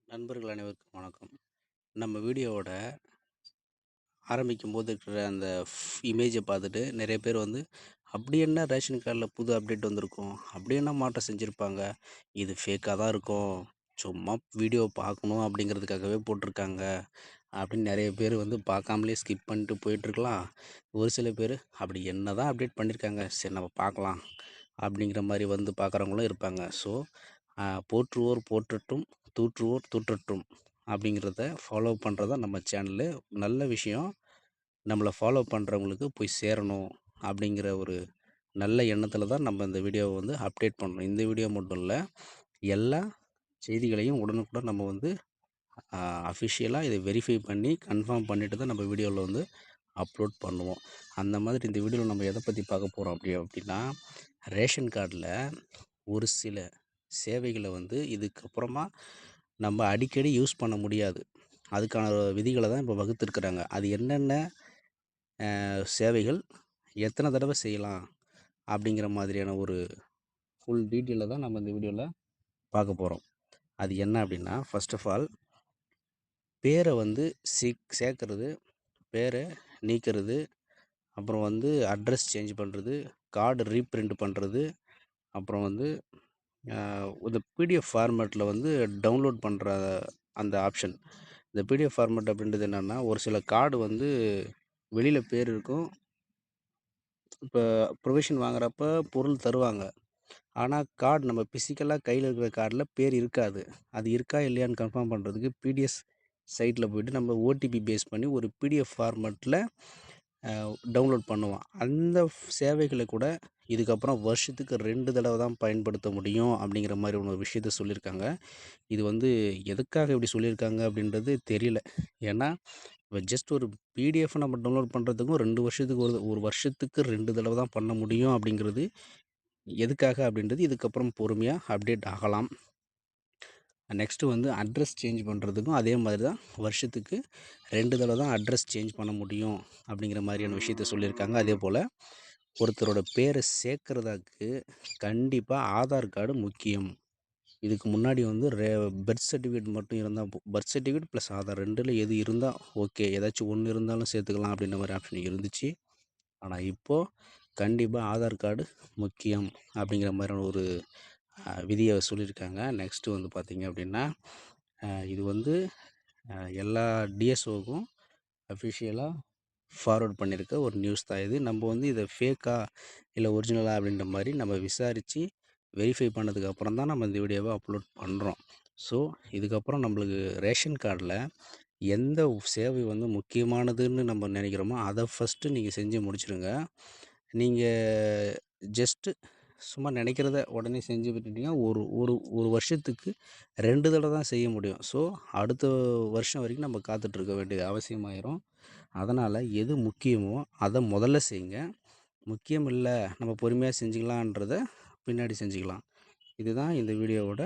நண்பர்கள் அனைவருக்கும் வணக்கம். நம்ம வீடியோவோட ஆரம்பிக்கும்போது இருக்கிற அந்த இமேஜை பார்த்துட்டு நிறைய பேர் வந்து, "அப்படி என்ன ரேஷன் கார்டில புது அப்டேட் வந்திருக்கும்? அப்படி என்ன மாற்றம் செஞ்சுருப்பாங்க? இது ஃபேக்கா தான் இருக்கும். சும்மா வீடியோ பார்க்கணும் அப்படிங்கிறதுக்காகவே போட்டிருக்காங்க." அப்படின்னு நிறைய பேர் வந்து பார்க்காமலே ஸ்கிப் பண்ணிட்டு போயிட்டுருக்கலாம். ஒரு சில பேர், "அப்படி என்னதான் அப்டேட் பண்ணியிருக்காங்க? சரி நம்ம பார்க்கலாம்." அப்படிங்கிற மாரி வந்து பார்க்குறவங்களும் இருப்பாங்க. ஸோ, போற்றுவோர் போற்றட்டும், தூற்றுவோர் தூற்றட்டும் அப்படிங்கிறத ஃபாலோ பண்ணுறது தான் நம்ம சேனலு. நல்ல விஷயம். நம்மள ஃபாலோ பண்ணுறவங்களுக்கு போய் சேரணும் அப்படிங்கிற ஒரு நல்ல எண்ணத்தில தான் நம்ம இந்த வீடியோவ வந்து அப்டேட் பண்ணணும். இந்த வீடியோ மட்டும் இல்ல, எல்லா செய்திகளையும் உடனுக்குடன் நம்ம வந்து அ அஃபிஷியலா இத வெரிஃபை பண்ணி, கன்ஃபார்ம் பண்ணிட்டு தான் நம்ம வீடியோல வந்து அப்லோட் பண்ணுவோம். அந்த மாதிரி இந்த வீடியோல நம்ம எத பத்தி பார்க்க போறோம் அப்படின்னா, ரேஷன் கார்டுல ஒரு சில சேவைகள வந்து இதுக்கப்புறமா நம்ம அடிக்கடி யூஸ் பண்ண முடியாது. அதுக்கான விதிகள தான் இப்போ வகுத்திருக்கிறாங்க. அது என்னென்ன சேவைகள், எத்தன தடவ செய்யலாம்? அப்படிங்கிற மாதிரியான ஒரு ஃபுல் டீட்டெயில தான் நம்ம இந்த வீடியோல பார்க்க போறோம். அது என்ன அப்படின்னா, ஃபர்ஸ்ட் ஆஃப் ஆல் பேர வந்து சேர்க்கறது, பேர நீக்கிறது, அப்புறம் வந்து அட்ரஸ் சேஞ்ச் பண்றது, கார்டு ரீப்ரிண்ட் பண்றது, அப்புறம் வந்து அ இந்த பிடிஎஃப் ஃபார்மேட்ல வந்து டவுன்லோட் பண்ற அந்த ஆப்ஷன். இந்த பிடிஎஃப் ஃபார்மேட் அப்படின்றது என்னன்னா, ஒரு சில கார்டு வந்து வெளியில பேர் இருக்கும். இப்ப ப்ரொவிஷன் வாங்குறப்ப பொருள் தருவாங்க. ஆனா, கார்டு நம்ம பிசிக்கலா கையில இருக்கிற கார்டுல பேர் இருக்காது. அது இருக்கா இல்லையான்னு கன்ஃபார்ம் பண்றதுக்கு பிடிஎஸ் சைட்ல போயிட்டு நம்ம ஓடிபி பேஸ் பண்ணி ஒரு பிடிஎஃப் ஃபார்மேட்ல டவுன்லோட் பண்ணுவோம். அந்த சேவைகள கூட இதுக்கப்புறம் வருஷத்துக்கு 2 தடவ தான் பயன்படுத்த முடியும் அப்படிங்கிற மாரி ஒரு விஷயத்த சொல்லியிருக்காங்க. இது வந்து எதுக்காக இப்படி சொல்லியிருக்காங்க அப்படின்றது தெரியல. ஏன்னா, இப்ப ஜஸ்ட் ஒரு பிடிஎஃப் நம்ம டவுன்லோட் பண்ணுறதுக்கும் 2 வருஷத்துக்கு ஒரு வருஷத்துக்கு 2 தடவ தான் பண்ண முடியும் அப்படிங்கிறது எதுக்காக அப்படின்றது இதுக்கப்புறம் பொறுமையா அப்டேட் ஆகலாம். நெக்ஸ்ட்டு வந்து அட்ரஸ் சேஞ்ச் பண்ணுறதுக்கும் அதே மாதிரி தான் வருஷத்துக்கு 2 தடவ தான் அட்ரஸ் சேஞ்ச் பண்ண முடியும் அப்படிங்கிற மாதிரியான விஷயத்த சொல்லியிருக்காங்க. அதேபோல் ஒருத்தரோட பேரை சேர்க்கறதுக்கு கண்டிப்பா ஆதார் கார்டு முக்கியம். இதுக்கு முன்னாடி வந்து பர்த் சர்டிஃபிகேட் மட்டும் இருந்தா பர்த் சர்டிஃபிகேட் ப்ளஸ் ஆதார் 2ல எது இருந்தா ஓகே. ஏதாச்சும் ஒண்ணு இருந்தாலும் சேர்த்துக்கலாம் அப்படின்ற மாரி ஆப்ஷன் இருந்துச்சு. ஆனா இப்போ கண்டிப்பா ஆதார் கார்டு முக்கியம் அப்படிங்கிற மாதிரியான ஒரு விதிய சொல்லியிருக்காங்க. நெக்ஸ்ட்டு வந்து பார்த்தீங்க அப்படின்னா, இது வந்து எல்லா டிஎஸ்ஓவுக்கும் அஃபிஷியலா ஃபார்வர்ட் பண்ணியிருக்க ஒரு நியூஸ் தான் இது. நம்ம வந்து இத ஃபேக்கா இல்ல ஒரிஜினலா அப்படின்ற மாரி நம்ம விசாரிச்சு வெரிஃபை பண்ணதுக்கு அப்புறம் தான் நம்ம இந்த வீடியோவ அப்லோட் பண்றோம். ஸோ, இதுக்கப்புறம் நம்மளுக்கு ரேஷன் கார்டுல எந்த சேவை வந்து முக்கியமானதுன்னு நம்ம நினைக்கிறோமோ, அத ஃபர்ஸ்ட்டு நீங்க செஞ்சு முடிச்சுருங்க. நீங்க ஜஸ்ட்டு சும்மா நினைக்கிறத உடனே செஞ்சு விட்டுட்டீங்கன்னா, ஒரு ஒரு ஒரு வருஷத்துக்கு 2 தடவ தான் செய்ய முடியும். ஸோ, அடுத்த வருஷம் வரைக்கும் நம்ம காத்துட்டு இருக்க வேண்டியது அவசியமாயிரும். அதனால எது முக்கியமோ, அத முதல்ல செய்யுங்க. முக்கியம் இல்ல, நம்ம பொறுமையா செஞ்சுக்கலான்றத பின்னாடி செஞ்சுக்கலாம். இதுதான் இந்த வீடியோவோட